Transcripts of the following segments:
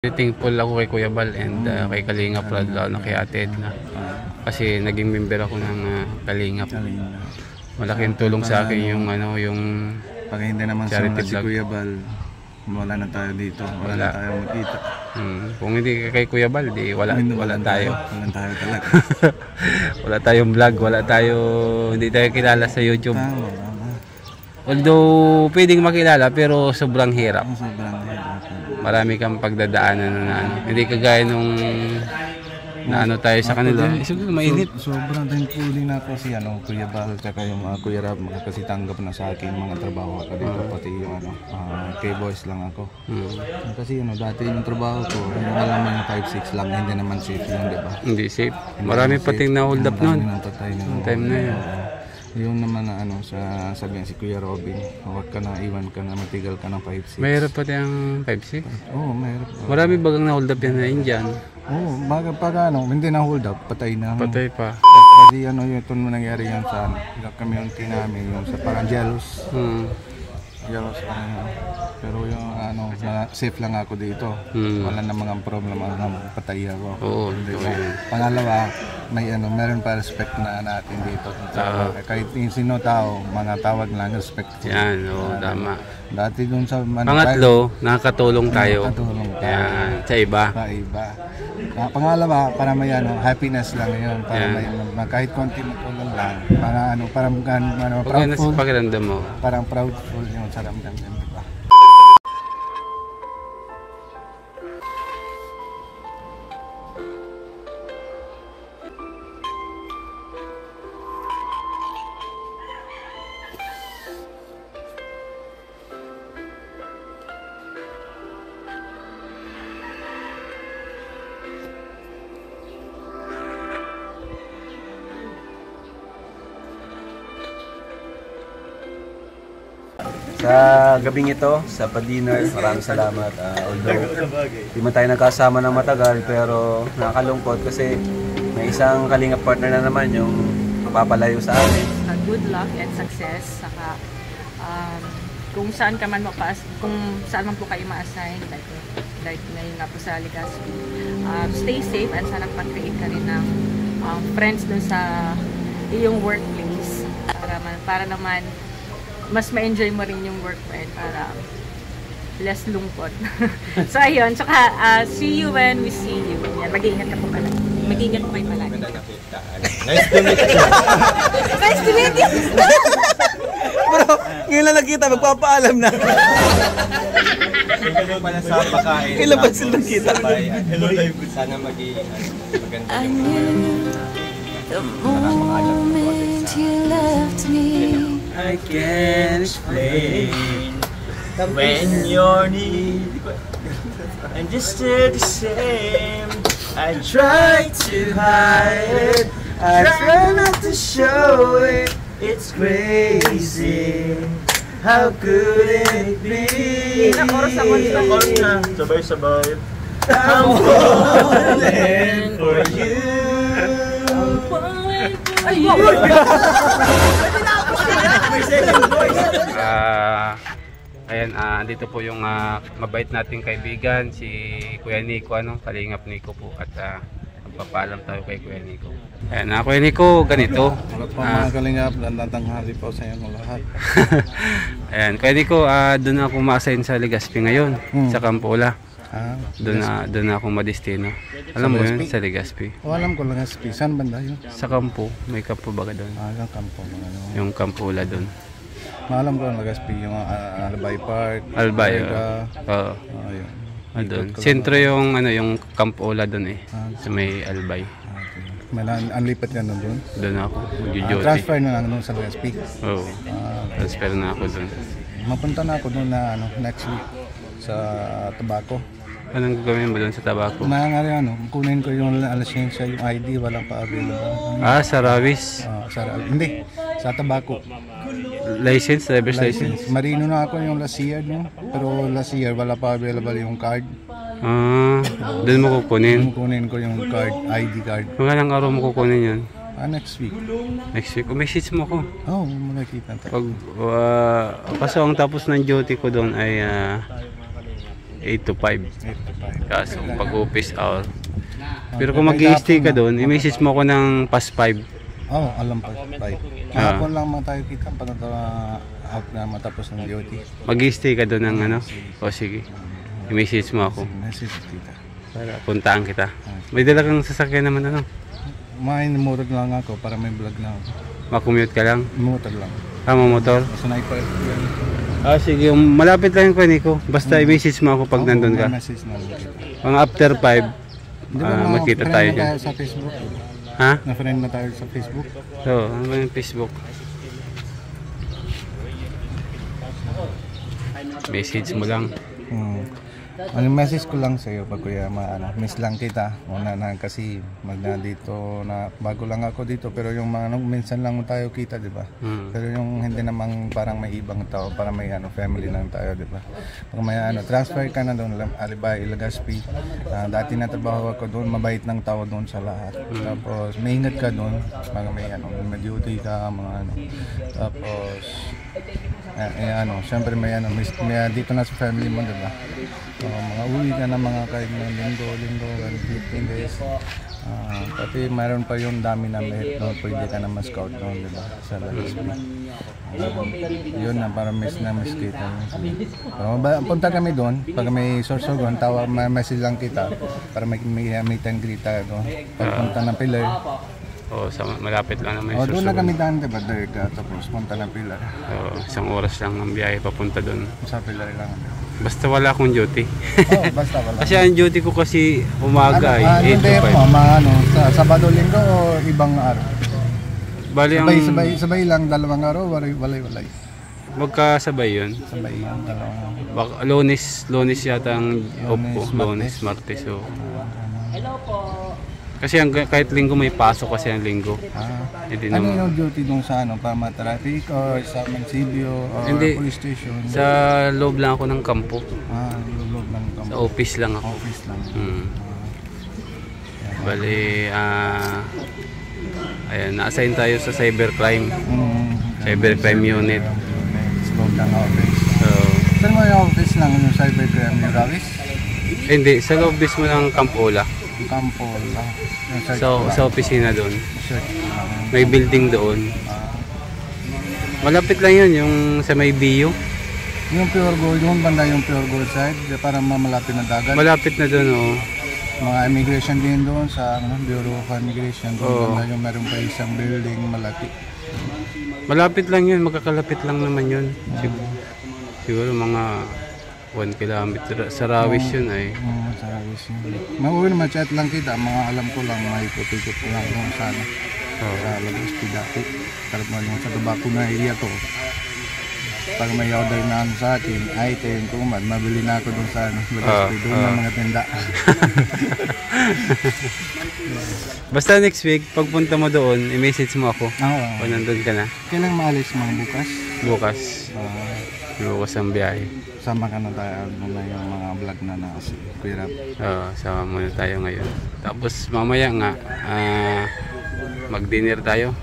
Thankful ako kay Kuya Bal and kay Kalingap lalo na kay Ate Edna. Kasi naging member ako ng Kalingap. Malaking tulong sa akin yung yung pag hindi naman sumula si Kuya Bal, wala na tayo dito, wala na tayo makita. Kung hindi kay Kuya Bal, di wala tayo. Wala tayo talaga. Wala tayong vlog, hindi tayo kilala sa YouTube. Tama. Although pwedeng makilala pero sobrang hirap. Sobrang hirap. Marami kang pagdadaanan na hindi kagaya nung naano tayo sa kanila. Mainit. Sobrang thankful din ako si Kuya Bal at yung Kuya Rab kasi tanggap na sa akin mga trabaho ako dito pati yung K-boys lang ako. Kasi dati yung trabaho ko, alam mo yung 5-6 lang, hindi naman safe yun, di ba? Hindi safe. Marami pating na-hold up nun. Time na yun. Yung naman na sabihin si Kuya Robin, huwag ka na, iwan ka na, matigal ka ng 5-6. Mayroon pati ang 5-6? Oo, mayroon. Marami bagang na-hold up yan na Indian? Oo, pag hindi na-hold up, patay na. Patay pa. Kasi ito nangyari yan sa community namin, yung sa parang jealous. Jealous pero yung safe lang ako dito. Wala na mga problema na patay ako. Oo, pangalawa, meron pa respect na natin dito. Kahit sino tao, mga tawag lang respect. Yan, tama. Dati dun sa pangatlo, nakakatulong tayo. Yan, sa iba. Pangalawa, para may happiness lang yun. Para may kahit konti matulong lang. Parang proudful. Pakiramdam mo. Parang proudful yung sa ramdam yan, diba? Sa gabing ito, sa pa-dinner, maraming salamat. Although di man tayo nagkasama ng matagal, pero nakakalungkot kasi may isang kalingap partner na naman yung mapapalayo sa amin. Good luck and success. Saka kung saan man po kayo ma-assign, like ngayon nga po sa Legazpi, stay safe and sana pag-create ka rin ng friends dun sa iyong workplace para naman mas ma-enjoy mo rin yung work mo para less lungkot. So ayun, saka see you when we see you. Yan, mag-iingat ka po pala. Mag-iingat po kayo palagi. Nice to meet you. Nice to meet you. Bro, ngayon lang nakita, magpapaalam na. Ito pala sa pagkain. Kailan ba sila nakita? Sana magiging maganda I knew the moment you left me. I can't explain when you're near and just still the same. I try to hide it, I try not to show it. It's crazy. How could it be? Sabay-sabay. I'm falling for you. Ayan, dito po yung mabait nating kaibigan, si Kuya Nico, Kalingap Nico po, at magpapaalam tayo kay Kuya Nico. Ayan, Kuya Nico, ganito. Wala po mga Kalingap, tanghali po sa inyo lahat. Ayan, Kuya Nico, doon ako ma-assign sa Legazpi ngayon, sa Campola. Doon ako madestino. Alam mo yun, sa Legazpi? Alam ko Legazpi. Saan banda yun? Sa kampo. May kampo baga doon? Yung kampo. Yung Campola doon. Alam ko ang Legazpi, yung Albay Park. Albay, oo. Doon. Sentro yung Campola doon sa may Albay. Anlipat ka doon? Doon ako. Transfer na lang doon sa Legazpi? Oo. Transfer na ako doon. Mapunta na ako doon na next week sa Tabaco. Anong gagawin mo doon sa Tabaco? Kunin ko yung lisensya, yung ID, walang pa-available. Sa Rawis? Hindi, sa Tabaco. License, driver's license? Marino na ako yung last year, pero last year wala pa available yung card. Doon mo kukunin? Kukunin ko yung card, ID card. Mga ilang araw mo kukunin yun? Next week. Next week? Message mo ko. Makikita tayo. Kaso ang tapos ng duty ko doon ay 8 to 5. 8 to 5. Kaso pag office hour. Pero kung mag-i-stay ka doon, i-message mo ko ng past 5. Oo, alam pa. 5. Kahapon lang mga tayo kita pa out na matapos ng duty. Mag-i-stay ka doon ng ano? O sige. I-message mo ako. Message kita. Para puntaan kita. May dala kang sasakyan naman ano? May motor lang ako para may vlog na ako. Makommute ka lang? Motor lang. Motor? Sniper. Sige, malapit lang yung Nico. Basta i-message mo ako pag nandun ka. Message na lang kita. Mga after 5, magkita tayo dyan. Na tayo sa Facebook. Ha? Na-friend na tayo sa Facebook. So, ano ba yung Facebook? Message mo lang. Ano message ko lang sa iyo pag kuya miss lang kita una na kasi dito na bago lang ako dito pero yung mga minsan lang tayo kita di ba pero yung hindi namang parang may ibang tao para may family lang tayo di ba pag may transfer ka na doon Alibay Legazpi dati na trabaho ako doon mabait ng tao doon sa lahat tapos may ingat ka doon pag may duty ka mga tapos syempre may dito na sa family mo di ba mga uwi ka na mga kahit ng linggo 15 days pati mayroon pa yung dami na pwede ka na ma-scout doon diba sa Legazpi yun na para miss kita punta kami doon pag may sorsogon message lang kita para may meet and greet tayo doon pagpunta ng Pilar malapit lang naman yung doon na kami daan diba tapos punta ng Pilar isang oras lang ang biyahe papunta doon sa Pilar lang basta wala akong duty. Basta wala. Kasi ang duty ko kasi umaga ay 8 to 5. Sa Sabado, Linggo o ibang araw? Bali sabay lang, 2 araw, walay. Magkasabay yun? Sabay lang, 2 araw. Lunes yata ang off ko. Lunes, Martes. So. Hello po. Kasi kahit linggo may pasok kasi ang linggo. Ano yung duty dun sa traffic or sa munisipyo or police station? Sa loob lang ako ng kampo. Loob lang ng kampo. Sa office lang ako. Office lang. Bali, ayan, na-assign tayo sa cybercrime. Cybercrime unit. Sa loob lang office. Saan mo yung office lang yung cybercrime yung Rawis? Hindi, sa loob mismo ng Campola. Campola. Sa opisina doon. May building doon. Malapit lang yun, yung sa may bio. Yung Pure Gold, yung banda yung Pure Gold side, para malapit na dagat. Malapit na doon, Mga immigration din doon sa Bureau of Immigration. Doon yung meron pa isang building malapit. Malapit lang yun, magkakalapit lang naman yun. Siguro mga 1 kilometer. Sa Rawis yun ay. Sa Rawis yun. Mauwi naman, chat lang kita. Mga alam ko lang, may ikot-ikot ko lang doon sana. Sa Legazpi dati. Karap mo sa tabako na iya ko. Pag may order na sa akin, ay ito yung tumad. Mabili na ako doon sa Legazpi. Doon na mga tinda. Basta next week, pagpunta mo doon, i-message mo ako. Oo. O nandun ka na. Kailang maalis mga bukas? Bukas. Bukas ang biyahe. Sama ka na tayo muna yung mga vlog na si Kuya Rab. Sama muna tayo ngayon. Tapos mamaya nga, mag-dinner tayo.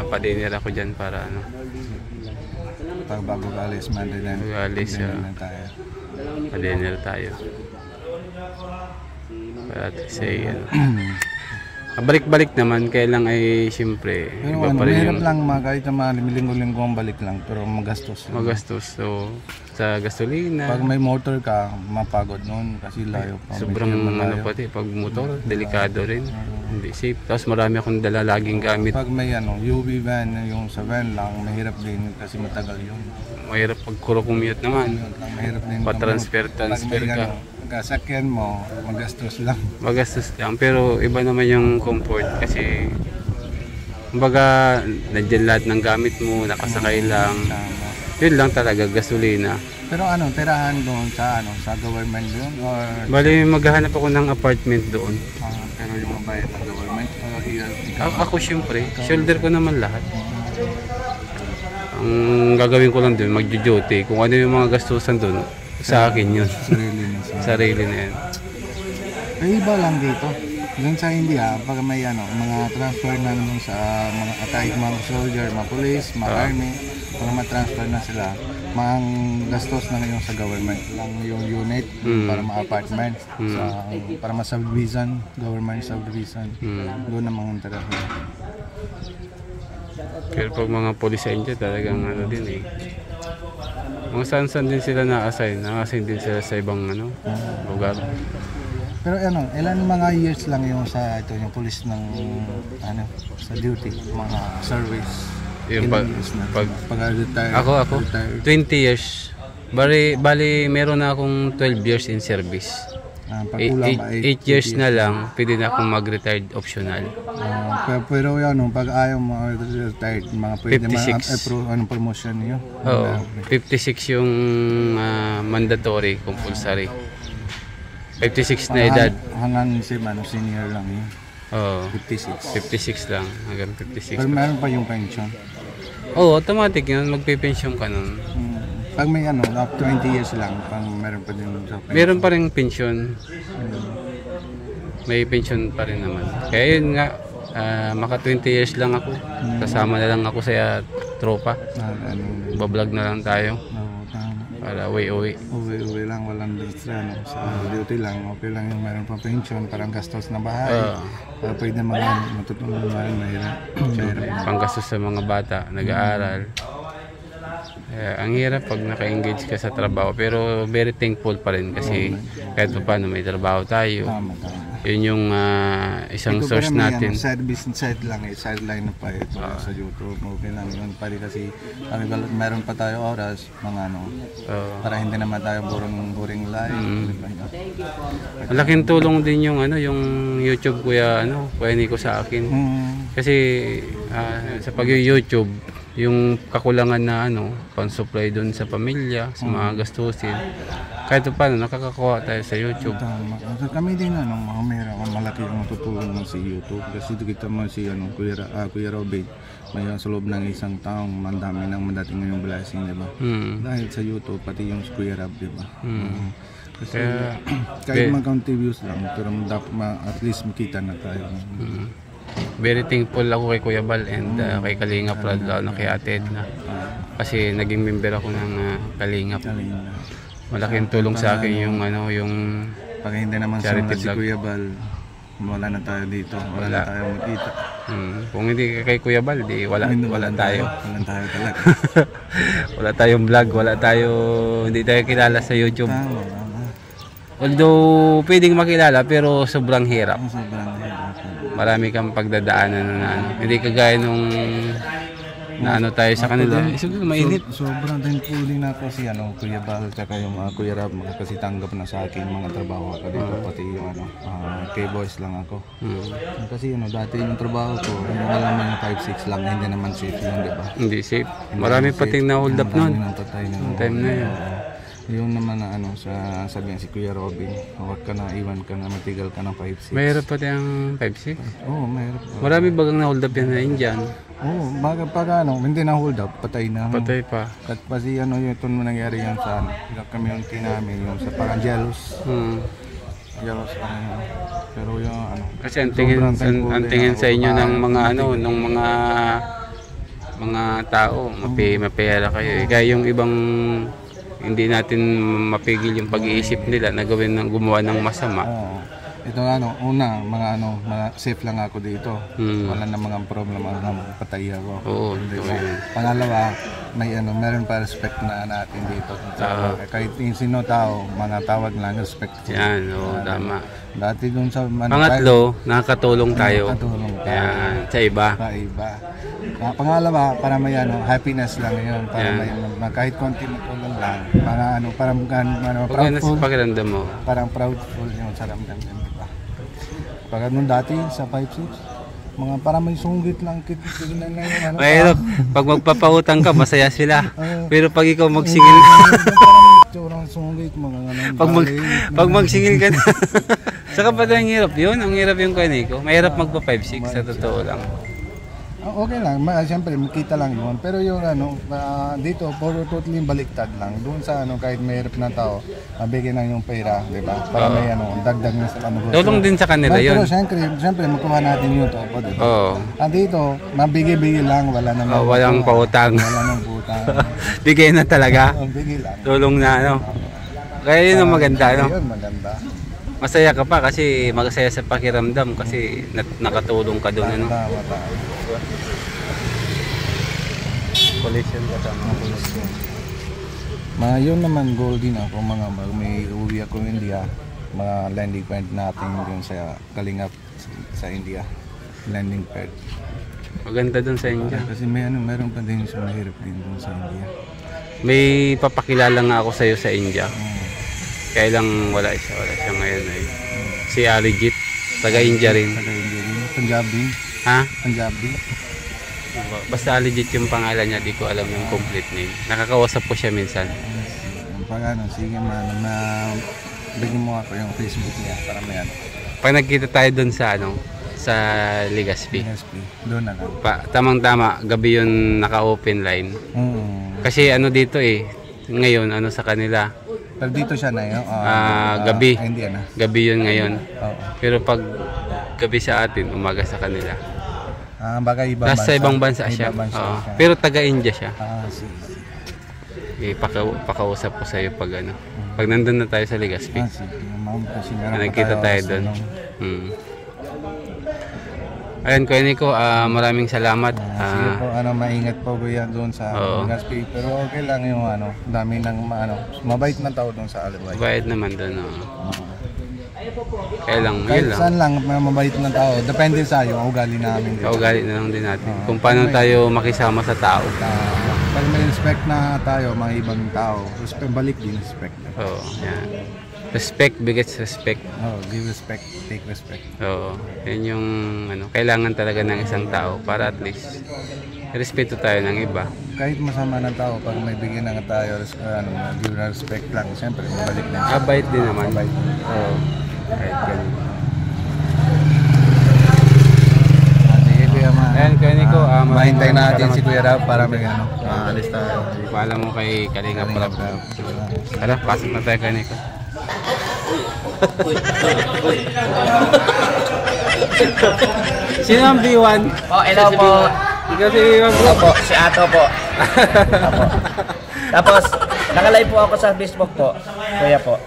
Pa-dinner ako dyan para ano. Pag bago alis, tayo. Pa-dinner tayo. Para say, balik-balik naman, kaya lang ay siyempre iba pa rin mahirap lang kahit na linggo-linggo ang balik lang pero magastos. So sa gasolina. Pag may motor ka, mapagod noon kasi layo pa. Sobrang pati pag motor, delikado rin. Hindi safe. Tapos marami akong dala laging gamit. Pag may UV van, yung sa van lang, mahirap din kasi matagal yun. Mahirap pag commute naman. Mahirap din. Pa-transfer ka. Kasakyan mo, magastos lang. Magastos lang, pero iba naman yung comfort kasi kumbaga nandiyan lahat ng gamit mo, nakasakay lang. Yun lang talaga, gasolina. Pero tirahan doon sa government doon or bali maghahanap ako ng apartment doon. Pero yung mabayad ng government ako syempre, shoulder ko naman lahat. Ang gagawin ko lang doon, mag-duty. Kung ano yung mga gastusan doon, sa akin yun. Sarili na yan. Ay, iba lang dito. Doon sa India, pag may ano, mga transfer na naman sa mga kahit mga soldier, mga police, mga army, pag ma-transfer na sila, mga gastos na ngayon sa government lang yung unit para ma-apartment, para ma-subdivision, government subdivision. Doon ang mga interest na. Pero pag mga police sa India, talagang ano din eh. Mga saan-saan din sila na-assign. Na-assign din sila sa ibang ano, lugar. Pero ano, ilan mga years lang yung sa ito yung police ng ano sa duty, mga service. Yung Ilan years na? Pag-retire. Ako, retired. 20 years. Bali meron na akong 12 years in service. Pag kulang pa 8 years na lang, pwede na akong mag-retired optional. Pero yan, pag ayaw mag-retired, mga pwede 56. anong promotion niyo? Oo, 56 yung mandatory, compulsory. 56 na edad. Hanggang senior lang yun. Oo, 56. 56 lang, hanggang 56. Pero meron pa yung pension. Oo, automatic yun, magpe-pension ka nun. Pag may ano, up 20 years lang, pang meron pa din sa pension. Meron pa rin pension. May pension pa rin naman. Kaya yun nga, maka 20 years lang ako. Kasama na lang ako sa tropa. Bablog na lang tayo. Para uwi-uwi. Uwi lang, walang sa duty lang. Okay lang yung meron pa pension, parang gastos na bahay. Pwede matutulong na rin, mahirap. Panggastos sa mga bata, nag-aaral. Ang hirap pag naka-engage ka sa trabaho, pero very thankful pa rin kasi kahit pa paano may trabaho tayo. Yun yung isang source natin. Side business, side lang sideline na pa ito sa YouTube. Okay lang yun. Pwede kasi meron pa tayo oras, mga ano, para hindi naman tayo boring live. Malaking tulong din yung ano, yung YouTube kuya Nico sa akin. Kasi sa pag-YouTube, yung kakulangan na pang-supply doon sa pamilya, sa mga gastusin. Kahit paano nakakakuha tayo sa YouTube. Tama. Kami din malaki yung matutulong ng si YouTube kasi kita mo si Kuya Robin, may sa loob ng isang taong mandami nang madating ngayong blessing, di ba? Dahil sa YouTube pati yung Kuya Rob, di ba? Kasi kahit mag-county views lang, pero at least makita na tayo. Very thankful ako kay Kuya Bal and kay Kalinga Prad na kay Ate Edna. Kasi naging member ako ng Kalinga. Malaking tulong sa akin yung pag hindi naman sa si Kuya Bal, wala na tayo dito, wala na tayo makita. Kung hindi kay Kuya Bal, di wala tayo. Wala tayo talaga. Wala tayong vlog, hindi tayo kilala sa YouTube. Although pwedeng makilala pero sobrang hirap. Marami kang pagdadaanan na hindi kagaya nung tayo sa kanila. Mainit. Sobrang thankful din ako si Kuya Bal at yung Kuya Rob kasi tanggap na sa akin mga trabaho ko dito, pati yung K-boys lang ako. Kasi dati yung trabaho ko, alam mo yung 5-6 lang, hindi naman safe yun, di ba? Hindi safe. Marami pating na-hold up nun. Time na yun. Yung naman na sabi si Kuya Robin, huwag ka na, iwan ka na, matigal ka ng 5-6. Mahirap pati ang 5-6? Oo, mahirap. Marami bagang na-hold up yan na Indian. Oo, pag hindi na hold up, patay na. Patay pa. At kasi ito nangyari yan sa community namin, yung sa parang jealous. Jealous pa na. Pero yung kasi ang tingin sa inyo ng mga ng mga tao, mapera kayo. Kaya yung ibang hindi natin mapigil yung pag-iisip nila na gumawa ng masama. Ito una, mga safe lang ako dito. Wala na mga problema na patay ako. Oo, pangalawa, meron pa respect na natin dito. Kahit sino tao, mga tawag lang, respect. Yan, tama. Dati dun sa pangatlo, nakakatulong tayo. Yan, sa iba. Pangalawa, para may happiness lang yun. Para kahit konti matulong lang. Parang proudful. Pakiramdam mo. Parang proudful yung sa ramdam. Pag dati sa 5-6, parang may sunggit lang. Mahirap. Pag magpapautang ka, masaya sila. Pero pag ikaw magsingil pag magsingil ka na. Saka pa ang hirap yun. Ang hirap yung kaniko. Mahirap magpa 5-6 sa totoo lang. Okay lang, siyempre makita lang yun. Pero yung ano, dito, puro totally baliktad lang. Doon sa ano, kahit mayroon na tao, mabigyan lang yung pera, di ba? Para may ano, dagdag na sa ano. Tulong din sa kanila yun. Pero siyempre, makuha natin yung topo, di ba? Oo. Dito, mabigay-bigay lang, wala naman. Walang pautang. Wala nang putang. Bigay na talaga. Bigay lang. Tulong na ano. Kaya yun ang maganda, no? Yun, maganda. Masaya ka pa kasi masaya sa pakiramdam kasi nakatulong ka doon, ano? Tama. Collection ka tama. Yun naman goal din ako, may uwi ako ng India, mga landing point natin yun sa Kalingap sa India, landing point. Maganda doon sa India. Kasi meron pa din sa mahirap din doon sa India. May papakilala nga ako sa'yo sa India. Kaya lang wala siya ngayon ay. Si Arijit, taga India rin. Taga India din, Punjabi. Ha? Punjabi. Basta Arijit yung pangalan niya, di ko alam yung complete name. Nakakausap ko siya minsan. Sige bigyan mo ako yung Facebook niya para may ano. Pag nagkita tayo doon sa sa Legazpi. Doon na lang. Tamang-tama, gabi yun naka-open line. Kasi dito ngayon sa kanila. Pero dito siya na yun? Gabi. Hindi na. Gabi yun ngayon. Oo. Pero pag gabi sa atin, umaga sa kanila. Baka ibang Nasa ibang bansa siya. Pero taga-India siya. Pakausap ko sa iyo pag pag nandun na tayo sa Legazpi. Nagkita tayo doon. Ayun, Kuya Nico, maraming salamat. Sige po, maingat po kuya doon sa Legazpi. Pero okay lang yung dami ng mabait na tao doon sa Alibay. Mabait naman doon. Kaya lang, kahit yun lang. saan lang mabait na tao, depende sa iyo, ugali namin dito. Ugali na lang din natin. Kung paano tayo makisama sa tao. Pag may respect na tayo, mga ibang tao, balik din respect. Yan. Respect begets respect. Give respect, take respect. Yan yung kailangan talaga ng isang tao para at least respeto tayo ng iba. Kahit masama ng tao, pag may bigyan na tayo, give na respect lang, siyempre, mabalik na. Bait din naman. Bait. Kahit ganun. Sige, Kuya Ayan, Kuya Nico, mahintay natin si Kuya Rab para may alis tayo. Paalam mo kay Kalinga Prab. Tara, pasok na tayo, Kuya Nico. Sino ang B1? Hello po. Ikaw si B1 bro? Opo, si Ato po. Opo. Tapos, nakalive po ako sa Facebook po. Kuya po.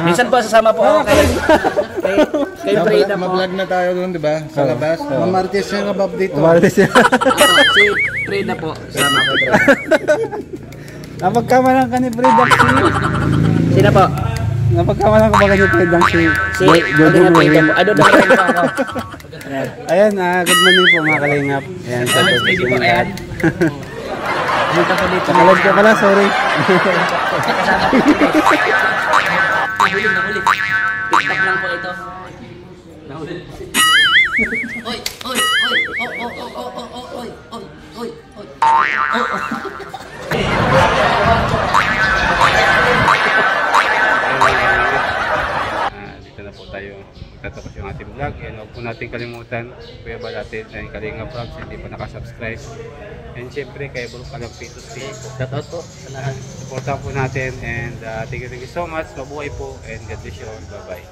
Minsan po sasama po ako kay Frida po. Ma-vlog na tayo doon, di ba? Sa labas. Mamartes siya kabab dito. Mamartes siya. Si Frida po. Sama ko Frida. Napagkamalan ka ni Fredang si... Sino po? Napagkamalan ka ba ni Fredang si... Si Kalingap po ito po. Ano na rin po ako. Ayan, good morning po mga Kalingap. Ayan, sa Sige po, ayan. Punta po dito. Nakalag ka pala, sorry. Nahuli. TikTok lang po ito. Nahuli. Dito na po tayo tatapos yung ating vlog. And huwag po natin kalimutan, Kuya Balatin and Kalinga Prab, hindi pa nakasubscribe. And syempre kay Bro Kalagpitos TV po. Shoutout po sa lahat. Supportan po natin and thank you so much. Mabuhay po and God bless you all. Bye bye.